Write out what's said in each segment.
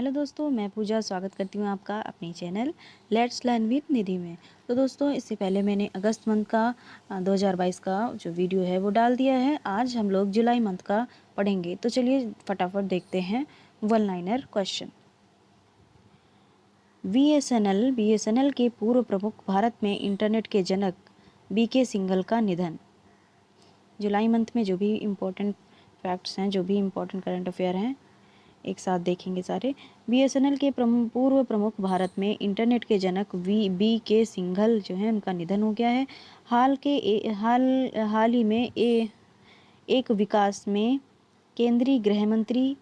Hello दोस्तों, मैं पूजा स्वागत करती हूँ आपका अपने चैनल लेट्स लर्न विद निधि में। तो दोस्तों, इससे पहले मैंने अगस्त मंथ का 2022 का जो वीडियो है वो डाल दिया है। आज हम लोग जुलाई मंथ का पढ़ेंगे। तो चलिए फटाफट देखते हैं वन लाइनर क्वेश्चन। बीएसएनएल के पूर्व प्रमुख, भारत में इंटरनेट के जनक बीके सिंघल का निधन। जुलाई मंथ में जो भी इम्पोर्टेंट फैक्ट्स हैं, जो भी इम्पोर्टेंट करंट अफेयर हैं, एक साथ देखेंगे सारे। बीएसएनएल के पूर्व प्रमुख, भारत में इंटरनेट के जनक बीके सिंघल जो है, उनका निधन हो गया है। हाल ही में एक विकास में केंद्रीय गृह मंत्री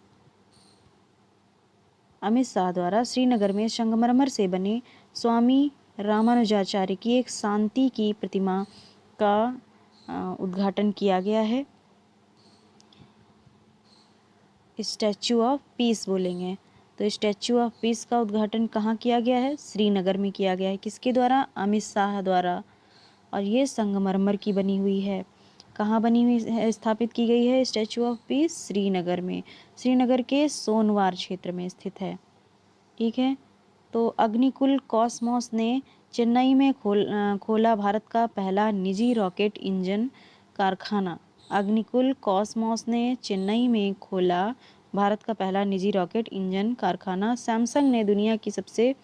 अमित शाह द्वारा श्रीनगर में संगमरमर से बने स्वामी रामानुजाचार्य की एक शांति की प्रतिमा का उद्घाटन किया गया है। स्टैचू ऑफ पीस बोलेंगे तो स्टैचू ऑफ पीस का उद्घाटन कहाँ किया गया है? श्रीनगर में किया गया है। किसके द्वारा? अमित शाह द्वारा। और ये संगमरमर की बनी हुई है। कहाँ बनी हुई है, स्थापित की गई है स्टैचू ऑफ पीस? श्रीनगर में। श्रीनगर के सोनवार क्षेत्र में स्थित है। ठीक है। तो अग्निकुल कॉस्मोस ने चेन्नई में खोला भारत का पहला निजी रॉकेट इंजन कारखाना। अग्निकुल कॉस्मोस ने चेन्नई में खोला भारत का पहला निजी रॉकेट इंजन कारखाना। सैमसंग ने दुनिया की सबसे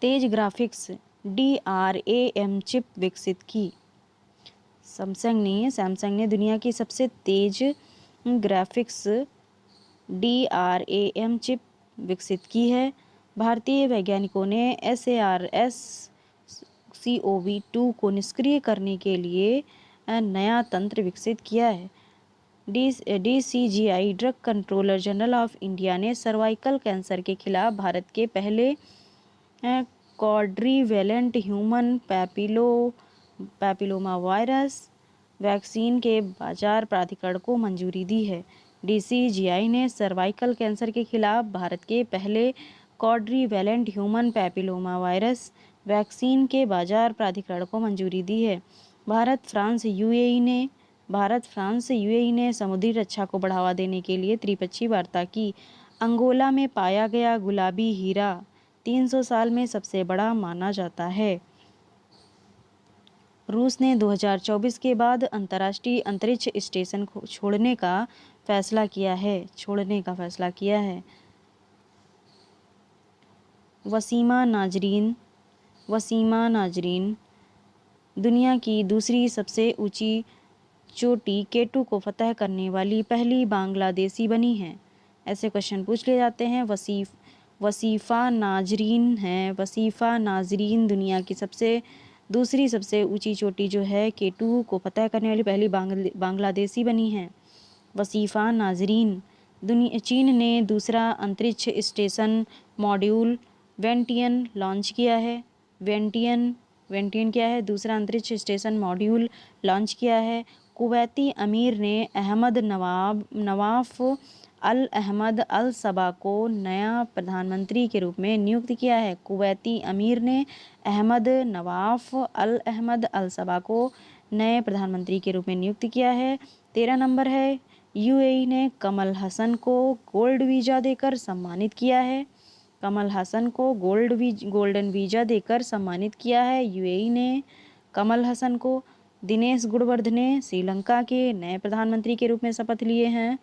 तेज ग्राफिक्स DRAM चिप विकसित की। सैमसंग ने दुनिया की सबसे तेज ग्राफिक्स DRAM चिप विकसित की है। भारतीय वैज्ञानिकों ने SARS-CoV-2 को निष्क्रिय करने के लिए नया तंत्र विकसित किया है। DCGI drug controller general of India ने सर्वाइकल कैंसर के खिलाफ भारत के पहले क्वाड्रीवैलेंट ह्यूमन पैपिलोमा वायरस वैक्सीन के बाजार प्राधिकरण को मंजूरी दी है। DCGI ने सर्वाइकल कैंसर के खिलाफ भारत के पहले क्वाड्रीवैलेंट ह्यूमन पैपिलोमा वायरस वैक्सीन के बाजार प्राधिकरण को मंजूरी दी है। भारत फ्रांस यूएई ने समुद्री रक्षा को बढ़ावा देने के लिए त्रिपक्षीय वार्ता की। अंगोला में पाया गया गुलाबी हीरा 300 साल में सबसे बड़ा माना जाता है। रूस ने 2024 के बाद अंतर्राष्ट्रीय अंतरिक्ष स्टेशन को छोड़ने का फैसला किया है। वसीमा नाजरीन दुनिया की दूसरी सबसे ऊंची चोटी केटू को फतह करने वाली पहली बांग्लादेशी बनी है। ऐसे क्वेश्चन पूछ लिए जाते हैं। वसीफा नाजरीन दुनिया की दूसरी सबसे ऊंची चोटी जो है केटू को फतह करने वाली पहली बांग्लादेशी बनी है। वसीफा नाजरीन। चीन ने दूसरा अंतरिक्ष स्टेशन मॉड्यूल वेंटियन लॉन्च किया है। वेंटियन क्या है? दूसरा अंतरिक्ष स्टेशन मॉड्यूल लॉन्च किया है। कुवैती अमीर ने नवाफ अल अहमद अल सबा को नया प्रधानमंत्री के रूप में नियुक्त किया है। कुवैती अमीर ने नवाफ अल अहमद अल सबा को नए प्रधानमंत्री के रूप में नियुक्त किया है। 13 नंबर है, यूएई ने कमल हसन को गोल्ड वीज़ा देकर सम्मानित किया है। गोल्डन वीज़ा देकर सम्मानित किया है यूएई ने कमल हसन को। दिनेश गुणवर्धन ने श्रीलंका के नए प्रधानमंत्री के रूप में शपथ लिए हैं।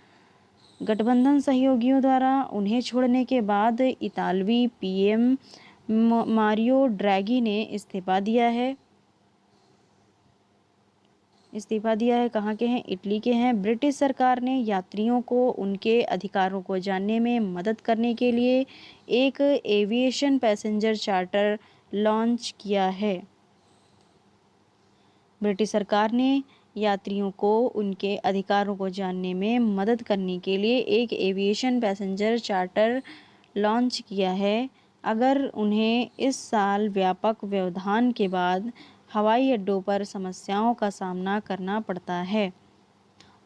गठबंधन सहयोगियों द्वारा उन्हें छोड़ने के बाद इतालवी पीएम मारियो ड्रैगी ने इस्तीफा दिया है। कहाँ के हैं? इटली के हैं। ब्रिटिश सरकार ने यात्रियों को उनके अधिकारों को जानने में मदद करने के लिए एक एविएशन पैसेंजर चार्टर लॉन्च किया है। ब्रिटिश सरकार ने यात्रियों को उनके अधिकारों को जानने में मदद करने के लिए एक एविएशन पैसेंजर चार्टर लॉन्च किया है। अगर उन्हें इस साल व्यापक व्यवधान के बाद हवाई अड्डों पर समस्याओं का सामना करना पड़ता है।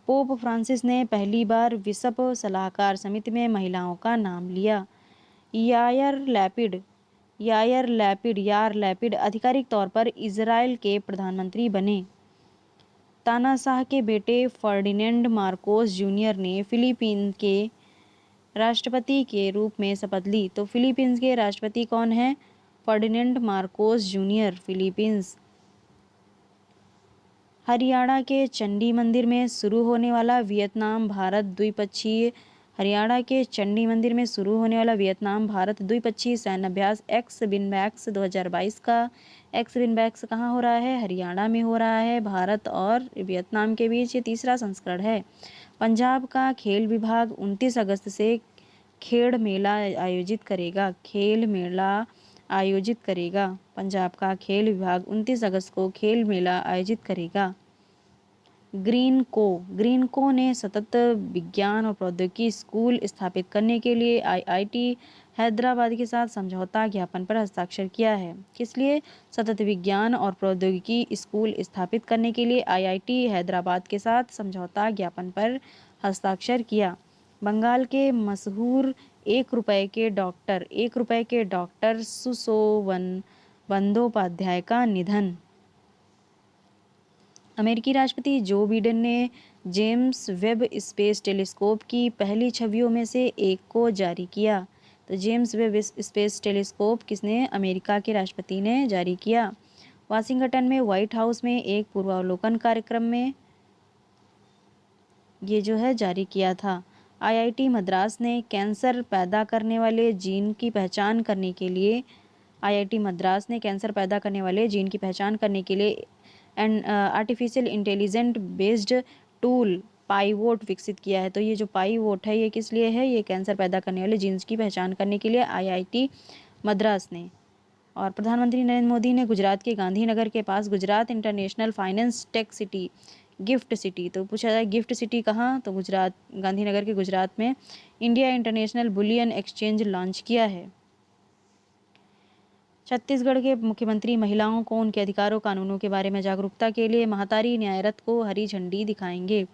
पोप फ्रांसिस ने पहली बार विश्व सलाहकार समिति में महिलाओं का नाम लिया। यार लैपिड आधिकारिक तौर पर इजराइल के प्रधानमंत्री बने। तानाशाह के बेटे फर्डिनेंड मार्कोस जूनियर ने फिलीपीन के राष्ट्रपति के रूप में शपथ ली। तो फिलीपींस के राष्ट्रपति कौन हैं? Ferdinand Marcos junior, Philippines. Haryana के चंडी मंदिर में शुरू होने वाला वियतनाम भारत द्विपक्षीय हरियाणा के चंडी मंदिर में शुरू होने वाला वियतनाम भारत द्विपक्षीय सैन्य अभ्यास एक्स विनबैक्स 2022 का एक्स विनबैक्स कहाँ हो रहा है? हरियाणा में हो रहा है। भारत और वियतनाम के बीच ये तीसरा संस्करण है। पंजाब का खेल विभाग 29 अगस्त से खेल मेला आयोजित करेगा। खेल मेला आयोजित करेगा। पंजाब का खेल विभाग 29 अगस्त को खेल मेला आयोजित करेगा। ग्रीनको ने सतत विज्ञान और प्रौद्योगिकी स्कूल स्थापित करने के लिए आईआईटी हैदराबाद के साथ समझौता ज्ञापन पर हस्ताक्षर किया है। किस लिए? सतत विज्ञान और प्रौद्योगिकी स्कूल स्थापित करने के लिए आईआईटी हैदराबाद के साथ समझौता ज्ञापन पर हस्ताक्षर किया। बंगाल के मशहूर एक रुपए के डॉक्टर सुशोवन बंदोपाध्याय का निधन। अमेरिकी राष्ट्रपति जो बिडेन ने जेम्स वेब स्पेस टेलीस्कोप की पहली छवियों में से एक को जारी किया। तो जेम्स वेब स्पेस टेलीस्कोप किसने? अमेरिका के राष्ट्रपति ने जारी किया। वाशिंगटन में व्हाइट हाउस में एक पूर्वावलोकन कार्यक्रम में ये जो है जारी किया था। आईआईटी मद्रास ने कैंसर पैदा करने वाले जीन की पहचान करने के लिए and artificial intelligent based tool Pivot विकसित किया है। तो ये जो पाईवोट है ये किस लिए है? ये कैंसर पैदा करने वाले जीन्स की पहचान करने के लिए आईआईटी मद्रास ने। और प्रधानमंत्री नरेंद्र मोदी ने गुजरात के गांधीनगर के पास Gujarat international finance tech city GIFT City, तो पूछा जाए गिफ्ट सिटी कहाँ? तो गुजरात, गांधीनगर के गुजरात में India international bullion exchange launch किया है। छत्तीसगढ़ के मुख्यमंत्री महिलाओं को उनके अधिकारों कानूनों के बारे में जागरूकता के लिए महतारी न्याय रथ को हरी झंडी दिखाएंगे।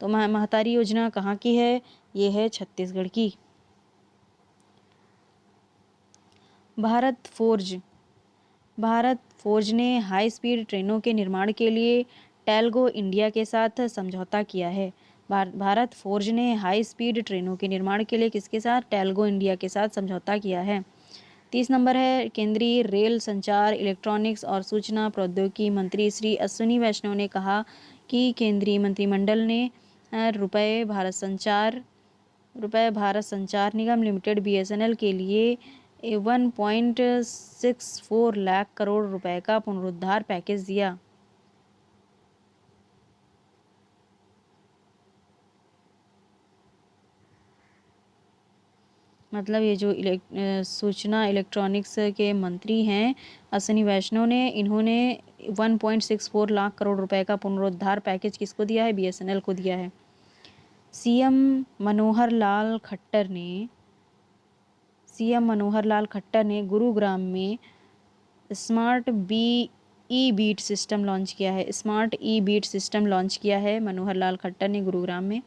तो महतारी योजना कहाँ की है? ये है छत्तीसगढ़ की। भारत फोर्ज ने हाई स्पीड ट्रेनों के निर्माण के लिए टेल्गो इंडिया के साथ समझौता किया है। भारत फोर्ज ने हाई स्पीड ट्रेनों के निर्माण के लिए किसके साथ? टेल्गो इंडिया के साथ समझौता किया है। 30 नंबर है, केंद्रीय रेल संचार इलेक्ट्रॉनिक्स और सूचना प्रौद्योगिकी मंत्री श्री अश्विनी वैष्णव ने कहा कि केंद्रीय मंत्रिमंडल ने रुपए भारत संचार निगम लिमिटेड बीएसएनएल के लिए 1.64 लाख करोड़ रुपए का पुनरुद्धार पैकेज दिया। मतलब ये जो सूचना इलेक्ट्रॉनिक्स के मंत्री हैं अश्विनी वैष्णव ने, इन्होंने 1.64 लाख करोड़ रुपए का पुनरुद्धार पैकेज किसको दिया है? बीएसएनएल को दिया है। सीएम मनोहर लाल खट्टर ने गुरुग्राम में स्मार्ट ई बीट सिस्टम लॉन्च किया है। मनोहर लाल खट्टर ने गुरुग्राम में।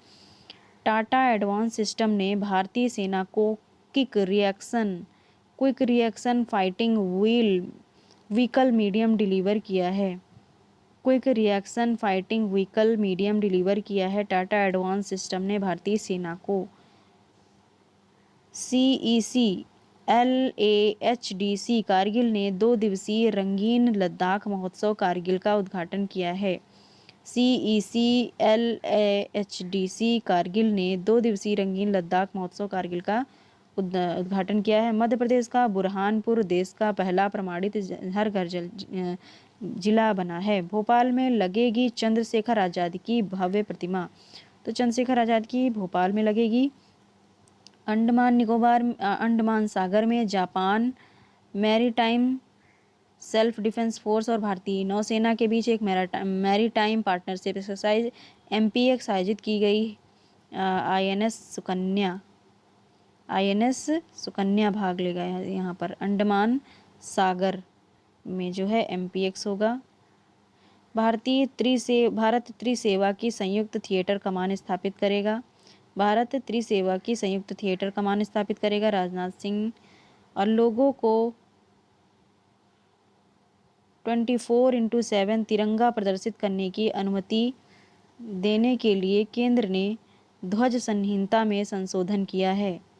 टाटा एडवांस सिस्टम ने भारतीय सेना को quick reaction fighting vehicle medium deliver किया है। टाटा एडवांस सिस्टम ने भारतीय सेना को। CEC LAHDC कारगिल ने 2 दिवसीय रंगीन लद्दाख महोत्सव कारगिल का उद्घाटन किया है। CEC LAHDC कारगिल ने 2 दिवसीय रंगीन लद्दाख महोत्सव कारगिल का उद्घाटन किया है। मध्य प्रदेश का बुरहानपुर देश का पहला प्रमाणित हर घर जल जिला बना है। भोपाल में लगेगी चंद्रशेखर आज़ाद की भव्य प्रतिमा। तो चंद्रशेखर आज़ाद की भोपाल में लगेगी। अंडमान सागर में Japan maritime self defence force और भारतीय नौसेना के बीच एक मैरीटाइम पार्टनरशिप एक्सरसाइज MPX आयोजित की गई। INS सुकन्या भाग लेगा यहाँ पर। अंडमान सागर में जो है MPX होगा। भारत त्रिसेवा की संयुक्त थिएटर कमान स्थापित करेगा। राजनाथ सिंह। और लोगों को 24x7 तिरंगा प्रदर्शित करने की अनुमति देने के लिए केंद्र ने ध्वज संहिता में संशोधन किया है।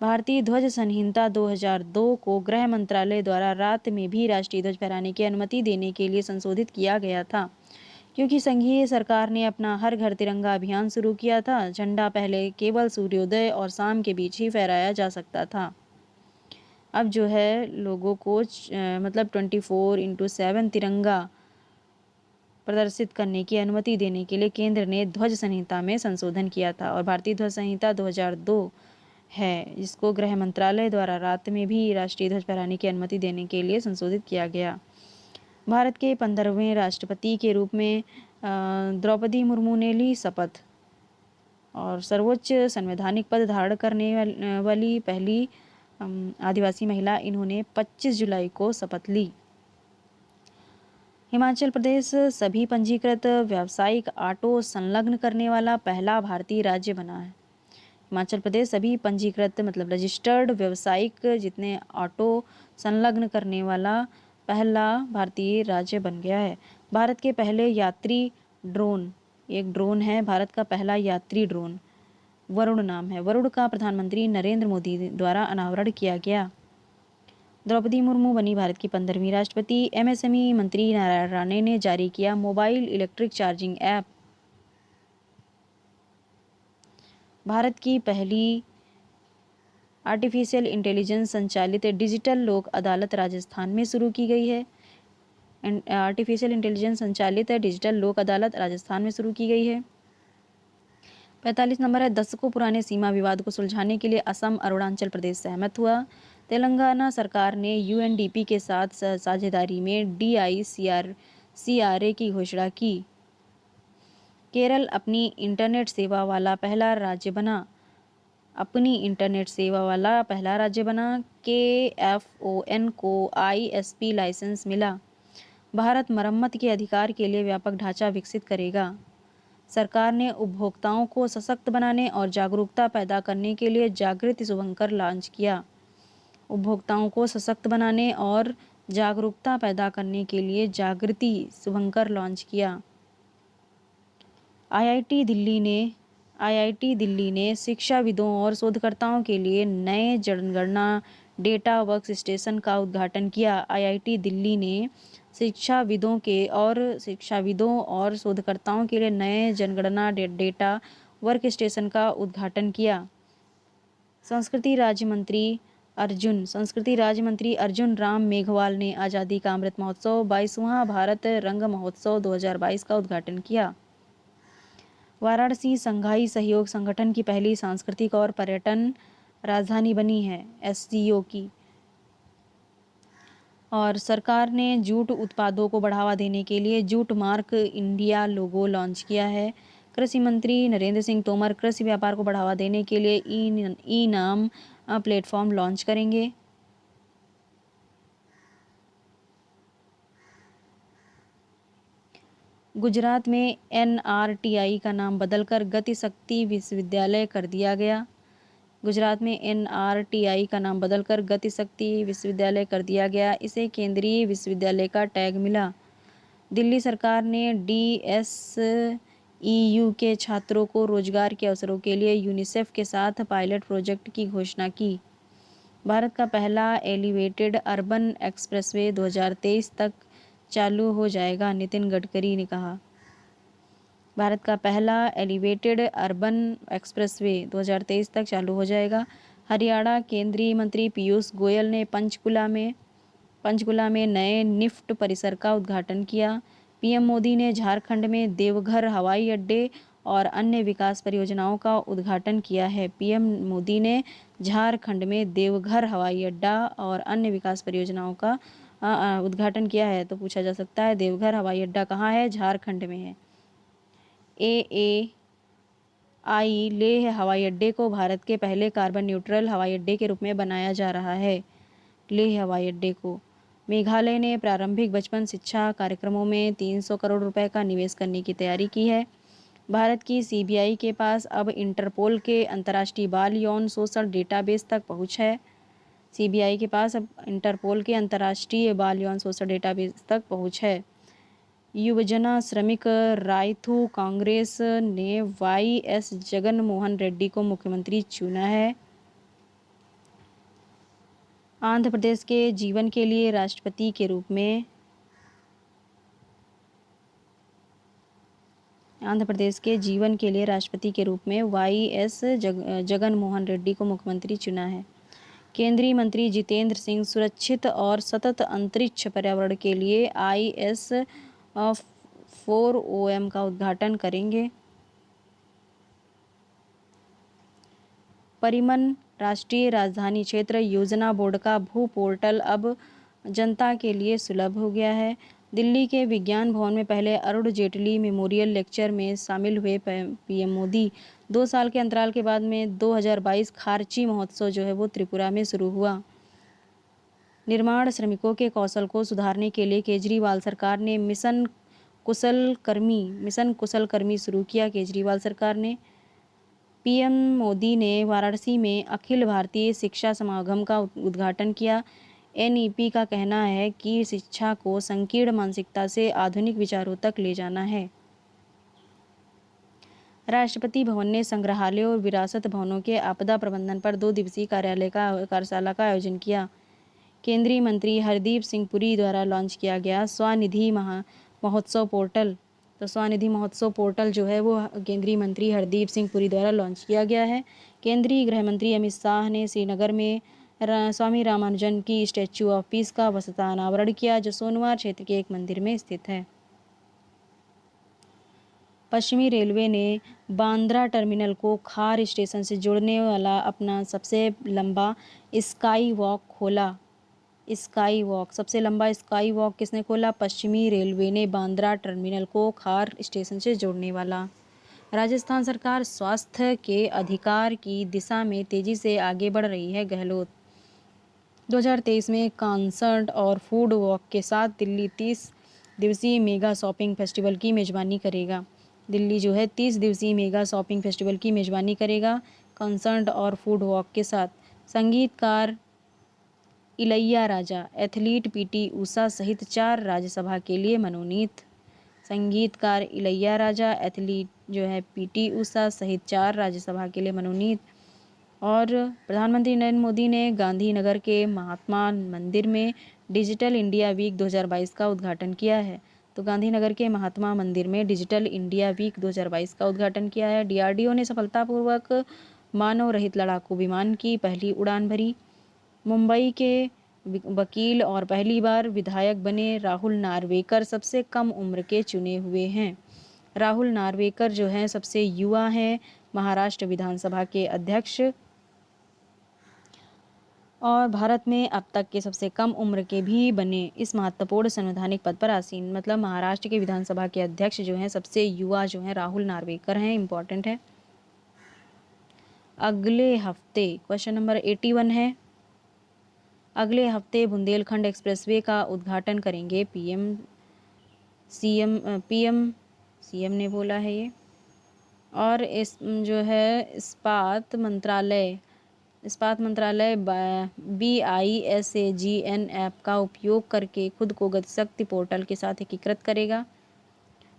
भारतीय ध्वज संहिता 2002 को गृह मंत्रालय द्वारा रात में भी राष्ट्रीय ध्वज फहराने की अनुमति देने के लिए संशोधित किया गया था, क्योंकि संघीय सरकार ने अपना हर घर तिरंगा अभियान शुरू किया था। झंडा पहले केवल सूर्योदय और शाम के बीच ही फहराया जा सकता था। अब जो है लोगों को मतलब 24/7 तिरंगा प्रदर्शित करने की अनुमति देने के लिए केंद्र ने ध्वज संहिता में संशोधन किया था और भारतीय ध्वज संहिता 2002 है, जिसको गृह मंत्रालय द्वारा रात में भी राष्ट्रीय ध्वज फहराने की अनुमति देने के लिए संशोधित किया गया। भारत के 15वें राष्ट्रपति के रूप में द्रौपदी मुर्मू ने ली शपथ और सर्वोच्च संवैधानिक पद धारण करने वाली पहली आदिवासी महिला इन्होंने 25 जुलाई को शपथ ली। हिमाचल प्रदेश सभी पंजीकृत व्यावसायिक ऑटो संलग्न करने वाला पहला भारतीय राज्य बना है। हिमाचल प्रदेश सभी पंजीकृत मतलब रजिस्टर्ड व्यावसायिक जितने ऑटो संलग्न करने वाला पहला भारतीय राज्य बन गया है। भारत के पहले यात्री ड्रोन, एक ड्रोन है भारत का पहला यात्री ड्रोन, वरुण नाम है। वरुण का प्रधानमंत्री नरेंद्र मोदी द्वारा अनावरण किया गया। द्रौपदी मुर्मू बनी भारत की 15वीं राष्ट्रपति। एमएसएमई मंत्री नारायण राणे ने जारी किया mobile electric charging app. Bharat की पहली आर्टिफिशियल इंटेलिजेंस संचालित डिजिटल लोक अदालत राजस्थान में शुरू की गई है। आर्टिफिशियल इंटेलिजेंस संचालित डिजिटल लोक अदालत राजस्थान में शुरू की गई है। 45 नंबर है, दशकों पुराने सीमा विवाद को सुलझाने के लिए असम अरुणाचल प्रदेश सहमत हुआ। तेलंगाना सरकार ने यूएनडीपी के साथ साझेदारी में DICRA की घोषणा की। केरल अपनी इंटरनेट सेवा वाला पहला राज्य बना। KFON को ISP लाइसेंस मिला। भारत मरम्मत के अधिकार के लिए व्यापक ढांचा विकसित करेगा। सरकार ने उपभोक्ताओं को सशक्त बनाने और जागरूकता पैदा करने के लिए जागृति शुभंकर लॉन्च किया। उपभोक्ताओं को सशक्त बनाने और जागरूकता पैदा करने के लिए जागृति शुभंकर लॉन्च किया। IIT दिल्ली ने शिक्षाविदों और शोधकर्ताओं के लिए नए जनगणना डेटा वर्क स्टेशन का उद्घाटन किया। IIT दिल्ली ने शिक्षाविदों और शोधकर्ताओं के लिए नए जनगणना डेटा वर्क स्टेशन का उद्घाटन किया। संस्कृति राज्य मंत्री अर्जुन राम मेघवाल ने आज़ादी का अमृत महोत्सव 22वां भारत रंग महोत्सव 2022 का उद्घाटन किया। वाराणसी संघाई सहयोग संगठन की पहली सांस्कृतिक और पर्यटन राजधानी बनी है, SCO की। और सरकार ने जूट उत्पादों को बढ़ावा देने के लिए जूट मार्क इंडिया लोगो लॉन्च किया है। कृषि मंत्री नरेंद्र सिंह तोमर कृषि व्यापार को बढ़ावा देने के लिए ई नाम प्लेटफॉर्म लॉन्च करेंगे। गुजरात में NRTI का नाम बदलकर गति शक्ति विश्वविद्यालय कर दिया गया। गुजरात में NRTI का नाम बदलकर गति शक्ति विश्वविद्यालय कर दिया गया। इसे केंद्रीय विश्वविद्यालय का टैग मिला। दिल्ली सरकार ने DSEU के छात्रों को रोजगार के अवसरों के लिए यूनिसेफ के साथ पायलट प्रोजेक्ट की घोषणा की। भारत का पहला एलिवेटेड अर्बन एक्सप्रेसवे 2023 तक चालू हो जाएगा, नितिन गडकरी ने कहा। भारत का पहला एलिवेटेड अर्बन एक्सप्रेसवे 2023 तक चालू हो जाएगा। हरियाणा केंद्रीय मंत्री पीयूष गोयल ने पंचकुला में नए निफ्ट परिसर का उद्घाटन किया। PM मोदी ने झारखंड में देवघर हवाई अड्डे और अन्य विकास परियोजनाओं का उद्घाटन किया है। PM मोदी ने झारखंड में देवघर हवाई अड्डा और अन्य विकास परियोजनाओं का उद्घाटन किया है। तो पूछा जा सकता है देवघर हवाई अड्डा कहाँ है? झारखंड में है। AAI लेह हवाई अड्डे को भारत के पहले कार्बन न्यूट्रल हवाई अड्डे के रूप में बनाया जा रहा है। लेह हवाई अड्डे को मेघालय ने प्रारंभिक बचपन शिक्षा कार्यक्रमों में 300 करोड़ रुपए का निवेश करने की तैयारी की है। भारत की CBI के पास अब इंटरपोल के अंतर्राष्ट्रीय बाल यौन शोषण डेटाबेस तक पहुंच है। CBI के पास अब इंटरपोल के अंतर्राष्ट्रीय बाल यौन शोषण डेटाबेस तक पहुंच है। युवजना श्रमिक रायथू कांग्रेस ने YS जगन मोहन रेड्डी को मुख्यमंत्री चुना है। आंध्र प्रदेश के जीवन के लिए राष्ट्रपति के रूप में वाई.एस. जगन मोहन रेड्डी को मुख्यमंत्री चुना है। केंद्रीय मंत्री जितेंद्र सिंह सुरक्षित और सतत अंतरिक्ष पर्यावरण के लिए IS-4OM का उद्घाटन करेंगे। परिमन राष्ट्रीय राजधानी क्षेत्र योजना बोर्ड का भू पोर्टल अब जनता के लिए सुलभ हो गया है। दिल्ली के विज्ञान भवन में पहले अरुण जेटली मेमोरियल लेक्चर में शामिल हुए पीएम मोदी 2 साल के अंतराल के बाद में 2022 खारची महोत्सव जो है वो त्रिपुरा में शुरू हुआ। निर्माण श्रमिकों के कौशल को सुधारने के लिए केजरीवाल सरकार ने मिशन कुशल कर्मी शुरू किया। केजरीवाल सरकार ने पीएम मोदी ने वाराणसी में अखिल भारतीय शिक्षा समागम का उद्घाटन किया। एनईपी का कहना है कि शिक्षा को संकीर्ण मानसिकता से आधुनिक विचारों तक ले जाना है। राष्ट्रपति भवन ने संग्रहालयों और विरासत भवनों के आपदा प्रबंधन पर 2 दिवसीय कार्यशाला का आयोजन किया। केंद्रीय मंत्री हरदीप सिंह पुरी द्वारा लॉन्च किया गया स्वनिधि महोत्सव पोर्टल। तो स्वनिधि महोत्सव पोर्टल जो है वो केंद्रीय मंत्री हरदीप सिंह पुरी द्वारा लॉन्च किया गया है। केंद्रीय गृह मंत्री अमित शाह ने श्रीनगर में स्वामी रामानुजन की स्टैच्यू ऑफ पीस का वस्त्र अनावरण किया, जो सोनवार क्षेत्र के एक मंदिर में स्थित है। पश्चिमी रेलवे ने बांद्रा टर्मिनल को खार स्टेशन से जोड़ने वाला अपना सबसे लंबा स्काई वॉक खोला। सबसे लंबा स्काई वॉक किसने खोला? पश्चिमी रेलवे ने बांद्रा टर्मिनल को खार स्टेशन से जोड़ने वाला। राजस्थान सरकार स्वास्थ्य के अधिकार की दिशा में तेजी से आगे बढ़ रही है। गहलोत 2023 में कॉन्सर्ट और फूड वॉक के साथ दिल्ली 30 दिवसीय मेगा शॉपिंग फेस्टिवल की मेजबानी करेगा। दिल्ली जो है 30 दिवसीय मेगा शॉपिंग फेस्टिवल की मेजबानी करेगा कॉन्सर्ट और फूड वॉक के साथ। संगीतकार इलैया राजा, एथलीट पीटी ऊषा सहित 4 राज्यसभा के लिए मनोनीत। संगीतकार इलैया राजा, एथलीट जो है पीटी ऊषा सहित 4 राज्यसभा के लिए मनोनीत। और प्रधानमंत्री नरेंद्र मोदी ने गांधीनगर के महात्मा मंदिर में डिजिटल इंडिया वीक 2022 का उद्घाटन किया है। तो गांधीनगर के महात्मा मंदिर में डिजिटल इंडिया वीक 2022 का उद्घाटन किया है। डीआरडीओ ने सफलतापूर्वक मानव रहित लड़ाकू विमान की पहली उड़ान भरी। मुंबई के वकील और पहली बार विधायक बने राहुल नार्वेकर सबसे कम उम्र के चुने हुए हैं। राहुल नार्वेकर जो हैं सबसे युवा हैं महाराष्ट्र विधानसभा के अध्यक्ष और भारत में अब तक के सबसे कम उम्र के भी बने इस महत्वपूर्ण संवैधानिक पद पर आसीन। मतलब महाराष्ट्र के विधानसभा के अध्यक्ष जो हैं सबसे युवा जो हैं राहुल नार्वेकर हैं। इम्पॉर्टेंट है। अगले हफ्ते क्वेश्चन नंबर 81 है। अगले हफ्ते बुंदेलखंड एक्सप्रेसवे का उद्घाटन करेंगे सीएम ने बोला है ये। और इस जो है इस्पात मंत्रालय BISAGN ऐप का उपयोग करके खुद को गतिशक्ति पोर्टल के साथ एकीकृत करेगा।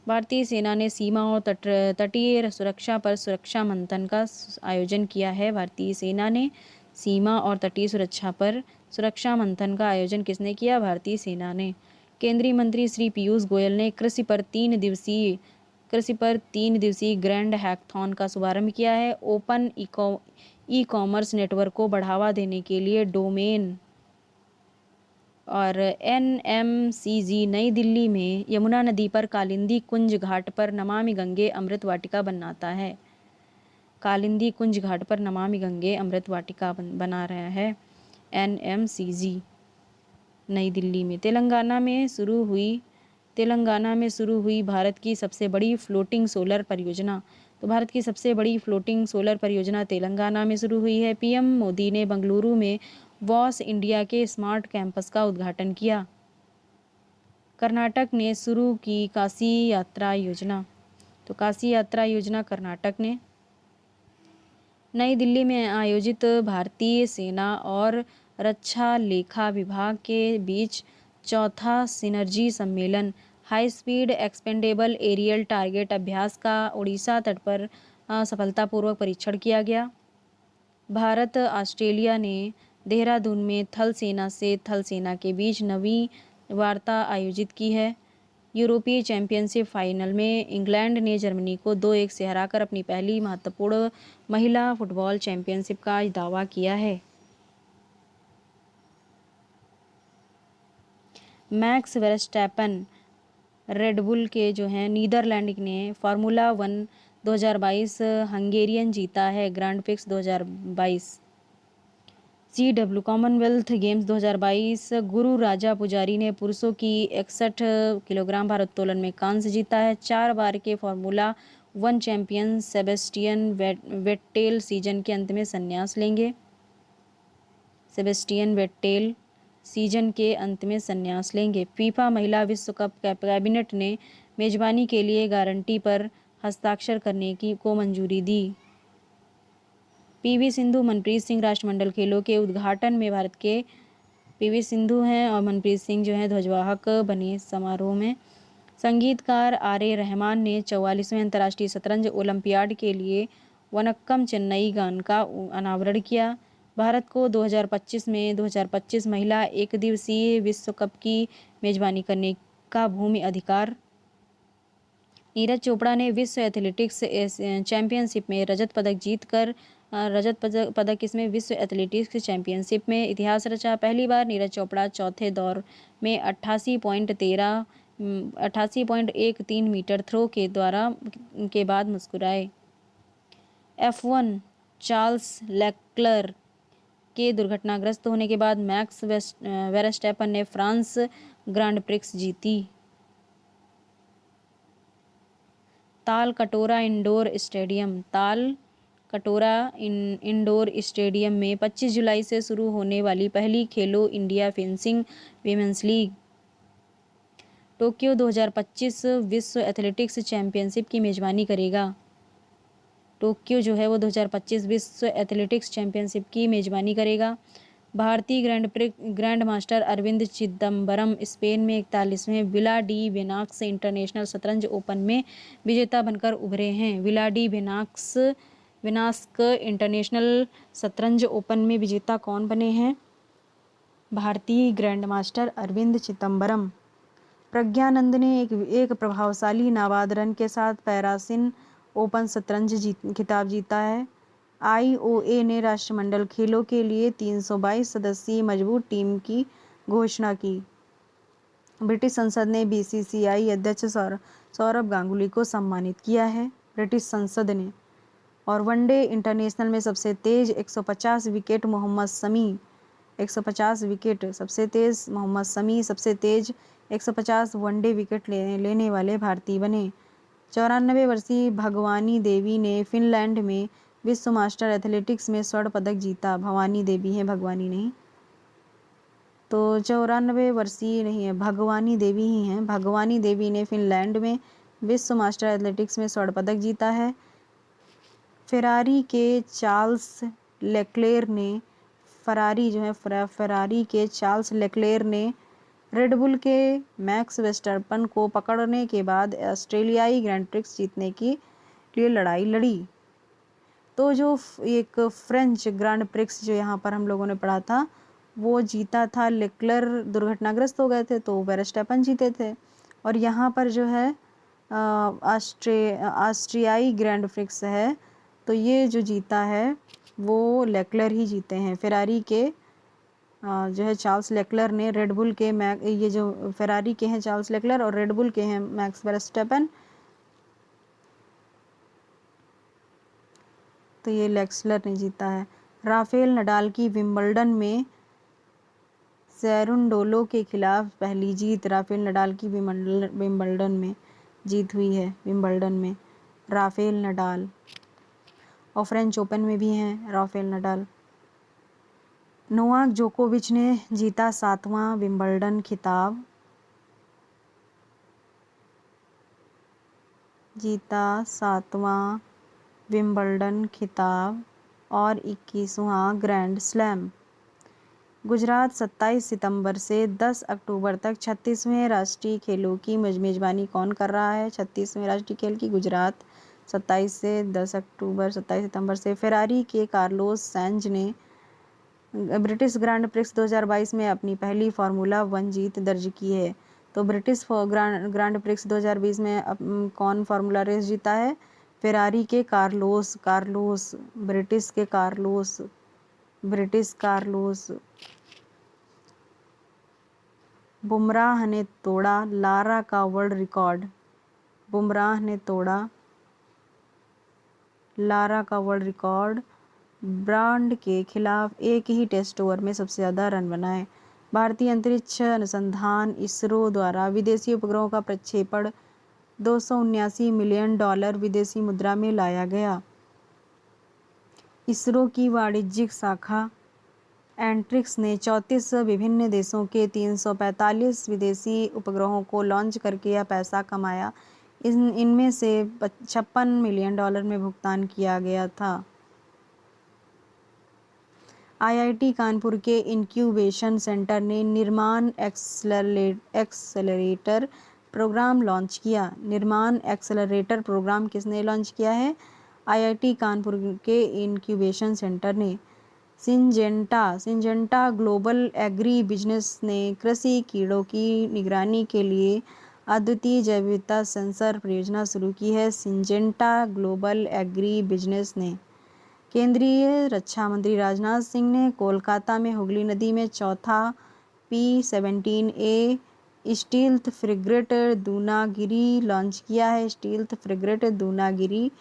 भारतीय सेना ने सीमा और तटीय सुरक्षा पर सुरक्षा मंथन का आयोजन किया है। भारतीय सेना ने सीमा और तटीय सुरक्षा पर सुरक्षा मंथन का आयोजन किसने किया? भारतीय सेना ने। केंद्रीय मंत्री श्री पीयूष गोयल ने कृषि पर 3 दिवसीय ग्रैंड हैकथॉन का शुभारंभ किया है। ओपन ई कॉमर्स नेटवर्क को बढ़ावा देने के लिए डोमेन और NMCG नई दिल्ली में यमुना नदी पर कालिंदी कुंज घाट पर नमामि गंगे अमृत वाटिका बनाता है। कालिंदी कुंज घाट पर नमामि गंगे अमृत वाटिका बना रहा है NMCG नई दिल्ली में। तेलंगाना में शुरू हुई भारत की सबसे बड़ी फ्लोटिंग सोलर परियोजना। तो भारत की सबसे बड़ी फ्लोटिंग सोलर परियोजना तेलंगाना में शुरू हुई है। पीएम मोदी ने बेंगलुरु में वॉस इंडिया के स्मार्ट कैंपस का उद्घाटन किया। कर्नाटक ने शुरू की काशी यात्रा योजना। तो काशी यात्रा योजना कर्नाटक ने। नई दिल्ली में आयोजित भारतीय सेना और रक्षा लेखा विभाग के बीच चौथा सिनर्जी सम्मेलन high speed expendable aerial target अभ्यास का उड़ीसा तट पर सफलतापूर्वक परीक्षण किया गया। भारत ऑस्ट्रेलिया ने देहरादून में थल सेना से थल सेना के बीच नवी वार्ता आयोजित की है। यूरोपीय चैंपियनशिप फाइनल में इंग्लैंड ने जर्मनी को 2-1 से हराकर अपनी पहली महत्वपूर्ण महिला फुटबॉल चैंपियनशिप का दावा किया है। मैक्स वेरस्टैपन रेडबुल के जो हैं नीदरलैंड ने फार्मूला 1 2022 हंगेरियन जीता है। Grand prix 2022। CW Commonwealth games 2022 गुरु राजा पुजारी ने पुरुषों की 61 किलोग्राम भारोत्तोलन में कांस्य जीता है। 4 बार के फार्मूला 1 चैंपियन सेबेस्टियन वेट्टेल सीजन के अंत में संन्यास लेंगे। सेबेस्टियन वेट्टेल सीजन के अंत में संन्यास लेंगे। फीफा महिला विश्व कप कैबिनेट ने मेजबानी के लिए गारंटी पर हस्ताक्षर करने को मंजूरी दी। PV सिंधु मनप्रीत सिंह राष्ट्रमंडल खेलों के उद्घाटन में भारत के PV सिंधु हैं और मनप्रीत सिंह जो हैं ध्वजवाहक बने समारोह में। संगीतकार RA रहमान ने 44वें अंतर्राष्ट्रीय शतरंज ओलंपियाड के लिए वनक्कम चेन्नई गान का अनावरण किया। भारत को 2025 महिला एक दिवसीय विश्व कप की मेजबानी करने का भूमि अधिकार। नीरज चोपड़ा ने विश्व एथलेटिक्स चैंपियनशिप में रजत पदक इसमें विश्व एथलेटिक्स चैंपियनशिप में इतिहास रचा। पहली बार नीरज चोपड़ा चौथे दौर में 88.13 मीटर थ्रो के बाद मुस्कुराए। F1 चार्ल्स लेक्लर के दुर्घटनाग्रस्त होने के बाद मैक्स वेरस्टैपन ने फ्रांस ग्रांड प्रिक्स जीती। ताल कटोरा इंडोर स्टेडियम में 25 जुलाई से शुरू होने वाली पहली खेलो India fencing women's league. Tokyo 2025 विश्व एथलेटिक्स चैंपियनशिप की मेजबानी करेगा। टोक्यो जो है वो 2025 विश्व एथलेटिक्स चैंपियनशिप की मेजबानी करेगा। भारतीय grandmaster Arvind Chidambaram Spain में 41वें विला डी वेनाक्स इंटरनेशनल शतरंज ओपन में विजेता बनकर उभरे हैं। विला डी वेनास्क इंटरनेशनल शतरंज ओपन में विजेता कौन बने हैं? भारतीय ग्रैंड मास्टर अरविंद चिदम्बरम। प्रज्ञानंद ने एक प्रभावशाली नाबाद रन के साथ पैरासिन ओपन शतरंज खिताब जीता है। IOA ने राष्ट्रमंडल खेलों के लिए 322 सदस्यीय मजबूत टीम की घोषणा की। ब्रिटिश संसद ने BCCI अध्यक्ष सौरभ गांगुली को सम्मानित किया है। ब्रिटिश संसद ने। और वनडे इंटरनेशनल में सबसे तेज 150 विकेट मोहम्मद शमी 150 विकेट सबसे तेज मोहम्मद शमी सबसे तेज 150 वनडे विकेट लेने वाले भारतीय बने। 94 वर्षीय भगवानी देवी ने फिनलैंड में विश्व मास्टर एथलेटिक्स में स्वर्ण पदक जीता। भवानी देवी है, भगवानी नहीं। तो 94 वर्षीय नहीं है, भगवानी देवी ही हैं। भगवानी देवी ने फिनलैंड में विश्व मास्टर एथलेटिक्स में स्वर्ण पदक जीता है। फेरारी के चार्ल्स लेक्लेयर ने रेडबुल के मैक्स वेस्टरपन को पकड़ने के बाद ऑस्ट्रेलियाई ग्रैंड प्रिक्स जीतने के लिए लड़ाई लड़ी। तो जो एक फ्रेंच ग्रैंड प्रिक्स जो यहाँ पर हम लोगों ने पढ़ा था वो जीता था, लेक्लर दुर्घटनाग्रस्त हो गए थे तो वेरस्टैपन जीते थे। और यहाँ पर जो है ऑस्ट्रियाई ग्रैंड प्रिक्स है तो ये जो जीता है वो लेक्लर ही जीते हैं। फेरारी के जो है चार्ल्स लेक्लर ने रेडबुल के ये जो फेरारी के हैं चार्ल्स लेक्लर और रेडबुल के हैं मैक्स वेरस्टैपन, तो ये लेक्सलर ने जीता है। राफेल नडाल की विंबलडन में सेरुंडोलो के खिलाफ पहली जीत। राफेल नडाल की विंबलडन में जीत हुई है। विंबलडन में राफेल नडाल और फ्रेंच ओपन में भी हैं राफेल नडाल। नोवाक जोकोविच ने जीता 7वां विंबलडन खिताब। विंबलडन खिताब और 21वां ग्रैंड स्लैम। गुजरात 27 सितंबर से 10 अक्टूबर तक 36वें राष्ट्रीय खेलों की मेजबानी कौन कर रहा है? 36वें राष्ट्रीय खेल की गुजरात 27 सितंबर से फेरारी के कार्लोस सैंज ने ब्रिटिश ग्रांड प्रिक्स 2022 में अपनी पहली फार्मूला 1 जीत दर्ज की है। तो ब्रिटिश ग्रांड प्रिक्स 2020 में कौन फार्मूला रेस जीता है? फेरारी के कार्लोस ब्रिटिश कार्लोस। बुमराह ने तोड़ा लारा का वर्ल्ड रिकॉर्ड। बुमराह ने तोड़ा लारा का वर्ल्ड रिकॉर्ड। ब्रांड के खिलाफ एक ही टेस्ट ओवर में सबसे ज़्यादा रन बनाए। भारतीय अंतरिक्ष अनुसंधान इसरो द्वारा विदेशी उपग्रहों का प्रक्षेपण $279 मिलियन विदेशी मुद्रा में लाया गया। इसरो की वाणिज्यिक शाखा एंट्रिक्स ने 34 विभिन्न देशों के 345 विदेशी उपग्रहों को लॉन्च करके यह पैसा कमाया। इनमें से $56 मिलियन में भुगतान किया गया था। आईआईटी कानपुर के इंक्यूबेशन सेंटर ने निर्माण एक्सेलरेटर प्रोग्राम लॉन्च किया। निर्माण एक्सेलरेटर प्रोग्राम किसने लॉन्च किया है? आईआईटी कानपुर के इंक्यूबेशन सेंटर ने। सिंजेंटा ग्लोबल एग्री बिजनेस ने कृषि कीड़ों की निगरानी के लिए अद्वितीय जैव विविधता सेंसर परियोजना शुरू की है। सिंजेंटा ग्लोबल एग्री बिजनेस ने। केंद्रीय रक्षा मंत्री राजनाथ सिंह ने कोलकाता में हुगली नदी में चौथा P-17A stealth frigate Dunagiri launch किया है। स्टील्थ फ्रिगेट दूनागिरी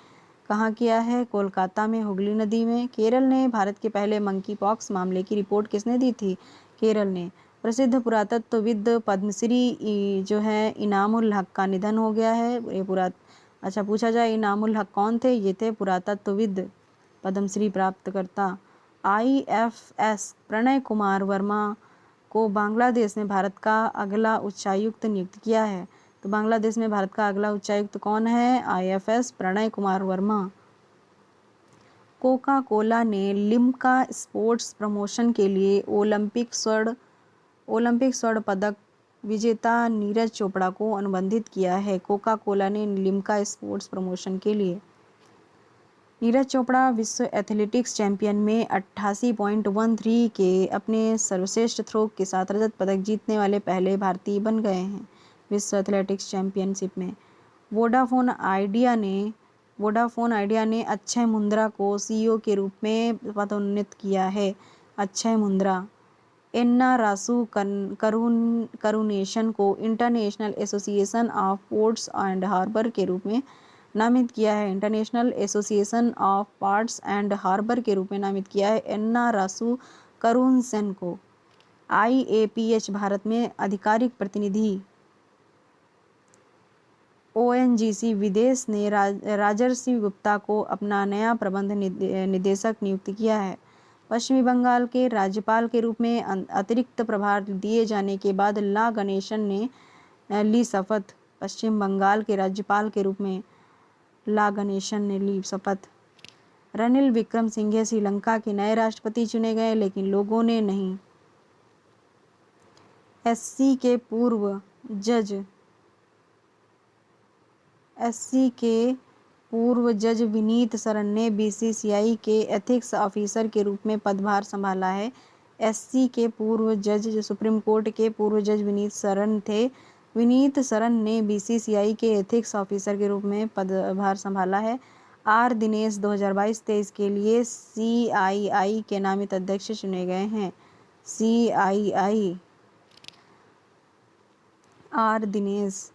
कहाँ किया है? कोलकाता में हुगली नदी में। केरल ने भारत के पहले मंकी पॉक्स मामले की रिपोर्ट किसने दी थी? केरल ने। प्रसिद्ध पुरातत्वविद पद्मश्री जो है इनामुल हक का निधन हो गया है। ये अच्छा पूछा जाए इनामुल हक कौन थे? ये थे पुरातत्वविद पद्मश्री प्राप्तकर्ता। IFS प्रणय कुमार वर्मा को बांग्लादेश ने भारत का अगला उच्चायुक्त नियुक्त किया है। तो बांग्लादेश में भारत का अगला उच्चायुक्त कौन है? IFS Pranay Kumar Verma. Coca Cola ने लिम्का स्पोर्ट्स प्रमोशन के लिए ओलंपिक स्वर्ण पदक विजेता नीरज चोपड़ा को अनुबंधित किया है। कोका कोला ने लिम्का स्पोर्ट्स प्रमोशन के लिए। नीरज चोपड़ा विश्व एथलेटिक्स चैंपियन में 88.13 के अपने सर्वश्रेष्ठ थ्रो के साथ रजत पदक जीतने वाले पहले भारतीय बन गए हैं विश्व एथलेटिक्स चैंपियनशिप में। वोडाफोन आइडिया ने अक्षय मुंद्रा को CEO के रूप में पदोन्नत किया है। अक्षय मुंद्रा। एन्ना रासू करुणेशन को International Association of Ports and Harbour के रूप में नामित किया है। International Association of Ports and Harbour के रूप में नामित किया है एन्ना रासू करुणसेन को। IAPH भारत में आधिकारिक प्रतिनिधि। ONGC विदेश ने राजर्षि गुप्ता को अपना नया प्रबंध निदेशक नियुक्त किया है। पश्चिमी बंगाल के राज्यपाल के रूप में अतिरिक्त प्रभार दिए जाने के बाद ला गणेशन ने ली शपथ। पश्चिम बंगाल के राज्यपाल के रूप में ला गणेशन ने ली शपथ। रनिल विक्रमसिंघे श्रीलंका के नए राष्ट्रपति चुने गए, लेकिन लोगों ने नहीं। SC के पूर्व जज विनीत सरन ने BCCI के एथिक्स ऑफिसर के रूप में पदभार संभाला है। SC के पूर्व जज जो सुप्रीम कोर्ट के पूर्व जज विनीत सरन थे। विनीत सरन ने BCCI के एथिक्स ऑफिसर के रूप में पदभार संभाला है। R दिनेश 2022-23 के लिए CII के नामित अध्यक्ष चुने गए हैं। CII R Dinesh.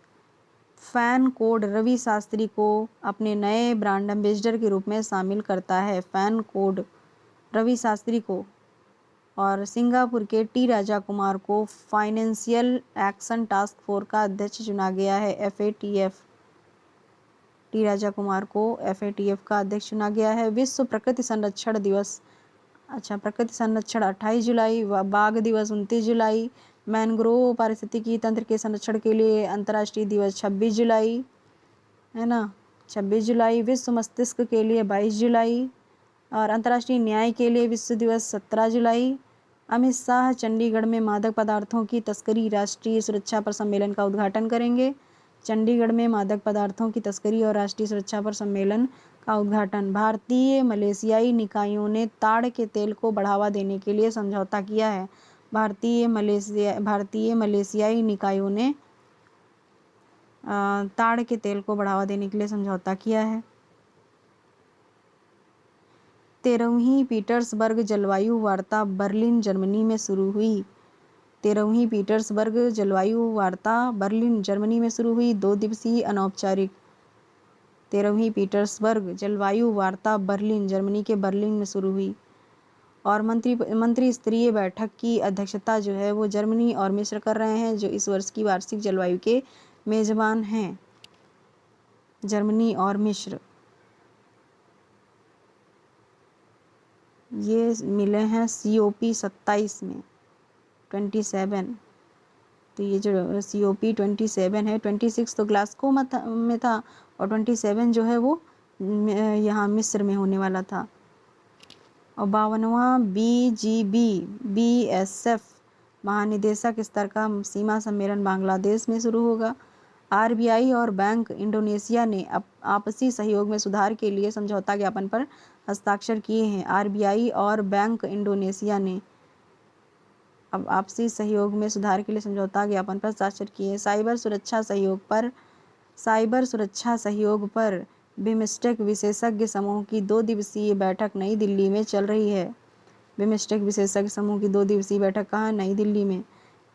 FanCode Ravi Shastri को अपने नए ब्रांड एम्बेसडर के रूप में शामिल करता है। फैन कोड रवि शास्त्री को। और सिंगापुर के T राजा कुमार को फाइनेंशियल एक्शन टास्क फोर्स का अध्यक्ष चुना गया है। FATF। T राजा कुमार को FATF का अध्यक्ष चुना गया है। विश्व प्रकृति संरक्षण दिवस। अच्छा, प्रकृति संरक्षण 28 जुलाई, बाघ दिवस 29 जुलाई, मैनग्रोव पारिस्थितिकी तंत्र के संरक्षण के लिए अंतर्राष्ट्रीय दिवस 26 जुलाई है ना, 26 जुलाई। विश्व मस्तिष्क के लिए 22 जुलाई और अंतर्राष्ट्रीय न्याय के लिए विश्व दिवस 17 जुलाई। अमित शाह चंडीगढ़ में मादक पदार्थों की तस्करी राष्ट्रीय सुरक्षा पर सम्मेलन का उद्घाटन करेंगे। चंडीगढ़ में मादक पदार्थों की तस्करी और राष्ट्रीय सुरक्षा पर सम्मेलन का उद्घाटन। भारतीय मलेशियाई निकायों ने ताड़ के तेल को बढ़ावा देने के लिए समझौता किया है। भारतीय मलेशियाई निकायों ने ताड़ के तेल को बढ़ावा देने के लिए समझौता किया है। 13वीं पीटर्सबर्ग जलवायु वार्ता बर्लिन जर्मनी में शुरू हुई। 13वीं पीटर्सबर्ग जलवायु वार्ता बर्लिन जर्मनी में शुरू हुई। 2 दिवसीय अनौपचारिक 13वीं पीटर्सबर्ग जलवायु वार्ता बर्लिन जर्मनी के बर्लिन में शुरू हुई। और मंत्री स्तरीय बैठक की अध्यक्षता जो है वो जर्मनी और मिस्र कर रहे हैं, जो इस वर्ष की वार्षिक जलवायु के मेजबान हैं। जर्मनी और मिस्र ये मिले हैं COP 27 में 27। तो ये जो COP 27 है, 26 तो ग्लासगो में था और 27 जो है वो यहाँ मिस्र में होने वाला था। और 52वां BSF महानिदेशक स्तर का सीमा सम्मेलन बांग्लादेश में शुरू होगा। RBI और बैंक इंडोनेशिया ने आपसी सहयोग में सुधार के लिए समझौता ज्ञापन पर हस्ताक्षर किए हैं। RBI और बैंक इंडोनेशिया ने अब आपसी सहयोग में सुधार के लिए समझौता ज्ञापन पर हस्ताक्षर किए। साइबर सुरक्षा सहयोग पर बिमस्टेक विशेषज्ञ समूह की 2 दिवसीय बैठक नई दिल्ली में चल रही है। बिमस्टेक विशेषज्ञ समूह की 2 दिवसीय बैठक कहाँ? नई दिल्ली में।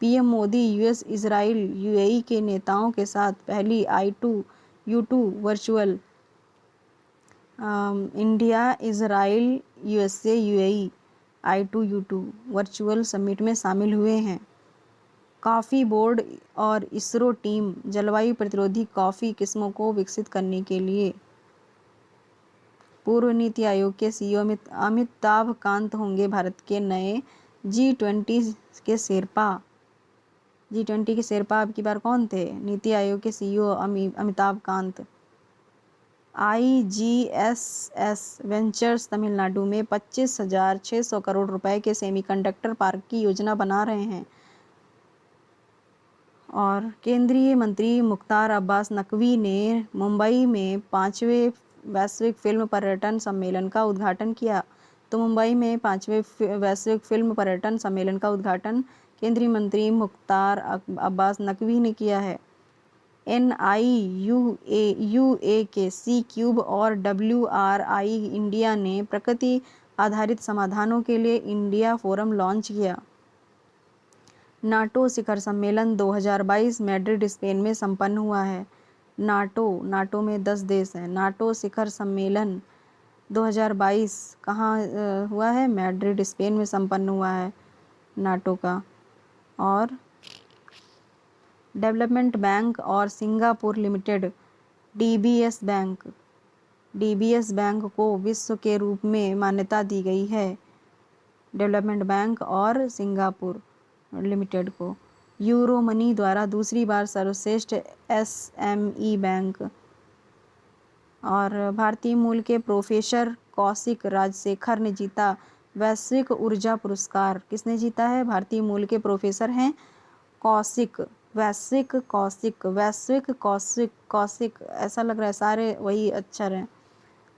PM Modi US, Israel, UAE के नेताओं के साथ पहली I2U2 virtual India, Israel, USA, UAE I2U2 virtual summit में शामिल हुए हैं। कॉफ़ी बोर्ड और इसरो टीम जलवायु प्रतिरोधी कॉफ़ी किस्मों को विकसित करने के लिए। पूर्व नीति आयोग के CEO अमिताभ कांत होंगे भारत के नए G20 के शेरपा। G20 के शेरपा अब की बार कौन थे? नीति आयोग के CEO Amitabh Kant. IGSS ventures Tamil Nadu में 25,600 करोड़ रुपए के सेमीकंडक्टर पार्क की योजना बना रहे हैं। और केंद्रीय मंत्री मुख्तार अब्बास नकवी ने मुंबई में 5वें वैश्विक फिल्म पर्यटन सम्मेलन का उद्घाटन किया। तो मुंबई में 5वें वैश्विक फिल्म पर्यटन सम्मेलन का उद्घाटन केंद्रीय मंत्री मुख्तार अब्बास नकवी ने किया है। NIUA के C-क्यूब और WRI इंडिया ने प्रकृति आधारित समाधानों के लिए इंडिया फोरम लॉन्च किया। नाटो शिखर सम्मेलन 2022 मैड्रिड स्पेन में संपन्न हुआ है। नाटो में 10 देश हैं। नाटो शिखर सम्मेलन 2022 कहाँ हुआ है? मैड्रिड स्पेन में संपन्न हुआ है नाटो का। और डेवलपमेंट बैंक और सिंगापुर लिमिटेड DBS बैंक को विश्व के रूप में मान्यता दी गई है। डेवलपमेंट बैंक और सिंगापुर लिमिटेड को। यूरो मनी द्वारा दूसरी बार सर्वश्रेष्ठ SME बैंक। और भारतीय मूल के प्रोफेसर कौशिक राजशेखर ने जीता वैश्विक ऊर्जा पुरस्कार। किसने जीता है? भारतीय मूल के प्रोफेसर हैं कौशिक। वैश्विक कौशिक ऐसा लग रहा है सारे वही अक्षर हैं।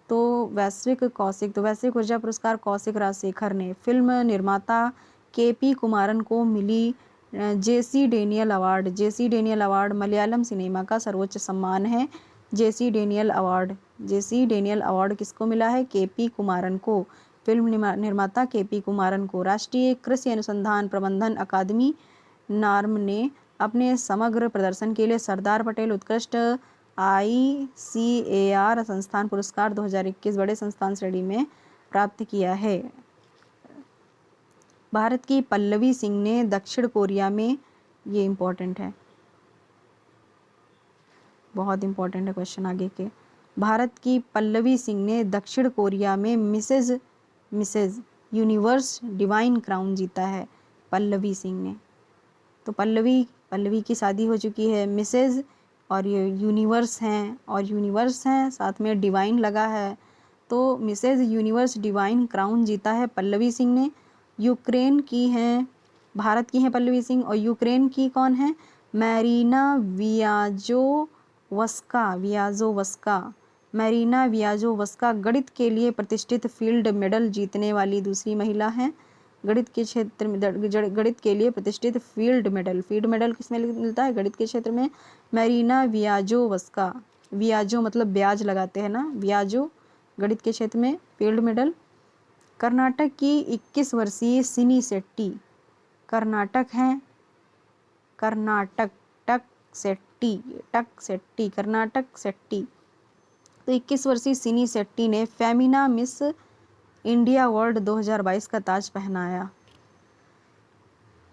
तो वैश्विक ऊर्जा पुरस्कार कौशिक राजशेखर ने। फिल्म निर्माता KP कुमारन को मिली JC Daniel award Malayalam cinema का सर्वोच्च सम्मान है। JC डेनियल अवार्ड किसको मिला है? KP कुमारन को। फिल्म निर्माता KP कुमारन को। राष्ट्रीय कृषि अनुसंधान प्रबंधन अकादमी नार्म ने अपने समग्र प्रदर्शन के लिए सरदार पटेल उत्कृष्ट ICAR संस्थान पुरस्कार 2021 बड़े संस्थान श्रेणी में प्राप्त किया है। भारत की पल्लवी सिंह ने दक्षिण कोरिया में, ये इम्पोर्टेंट है, बहुत इम्पोर्टेंट है क्वेश्चन आगे के। भारत की पल्लवी सिंह ने दक्षिण कोरिया में मिसेज यूनिवर्स डिवाइन क्राउन जीता है। पल्लवी सिंह ने। तो पल्लवी की शादी हो चुकी है। मिसेज और ये यूनिवर्स हैं साथ में डिवाइन लगा है। तो मिसेज यूनिवर्स डिवाइन क्राउन जीता है पल्लवी सिंह ने। यूक्रेन की हैं, भारत की हैं पल्लवी सिंह। और यूक्रेन की कौन है? मैरीना वियाजोवस्का। मैरीना वियाजोवस्का गणित के लिए प्रतिष्ठित फील्ड मेडल जीतने वाली दूसरी महिला हैं। गणित के क्षेत्र में गणित के लिए प्रतिष्ठित फील्ड मेडल किसमें मिलता है? गणित के क्षेत्र में मैरीना वियाजोवस्का। वियाजो मतलब ब्याज लगाते हैं ना, वियाजो गणित के क्षेत्र में फील्ड मेडल। कर्नाटक की 21 वर्षीय सिनी शेट्टी, कर्नाटक हैं कर्नाटक कर्नाटक शेट्टी। तो 21 वर्षीय सिनी शेट्टी ने फेमिना मिस इंडिया वर्ल्ड 2022 का ताज पहनाया।